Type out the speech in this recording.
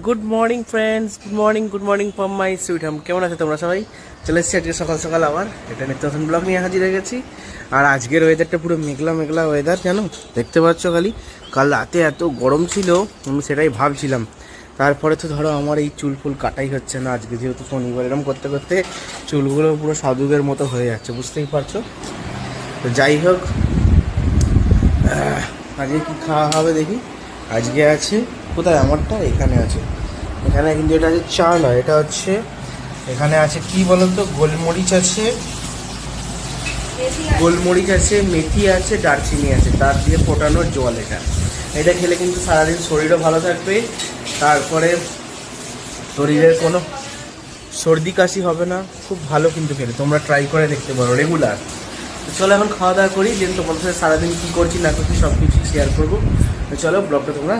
Good morning friends, good morning from my sweet home. কেমন আছে তোমরা সবাই? চলে এসেছি আজকে সকাল সকাল আবার এটা নিত্য নতুন ব্লগ নিয়ে হাজির হয়ে গেছি। আর আজকের ওয়েদারটা পুরো মেঘলা মেঘলা ওয়েদার, জানো, দেখতে পাচ্ছ খালি। কাল রাতে এত গরম ছিল, আমি সেটাই ভাবছিলাম। তারপরে তো ধরো আমার এই চুল ফুল কাটাই হচ্ছে না আজকে, যেহেতু শনিবার। এরকম করতে করতে চুলগুলো পুরো সাধুদের মতো হয়ে যাচ্ছে, বুঝতেই পারছো। তো যাই হোক, আজকে কী খাওয়া হবে দেখি। আজকে আছে, কোথায় আমারটা? এখানে আছে। এখানে কিন্তু এটা আছে চা নয়, এটা হচ্ছে, এখানে আছে কি বলতো, গোলমরিচ আছে, মেথি আছে, দারচিনি আছে, তার দিয়ে ফোটানো জল। এটা খেলে কিন্তু সারাদিন শরীরও ভালো থাকবে। তারপরে শরীরের কোনো সর্দি কাশি হবে না, খুব ভালো কিন্তু খেলে। তোমরা ট্রাই করে দেখতে পারো রেগুলার। তো চলো এখন খাওয়া দাওয়া করি, যেহেতু তোমাদের সাথে সারাদিন কী করছি না করছি সব কিছু শেয়ার করবো। তো চলো ব্লগটা তোমরা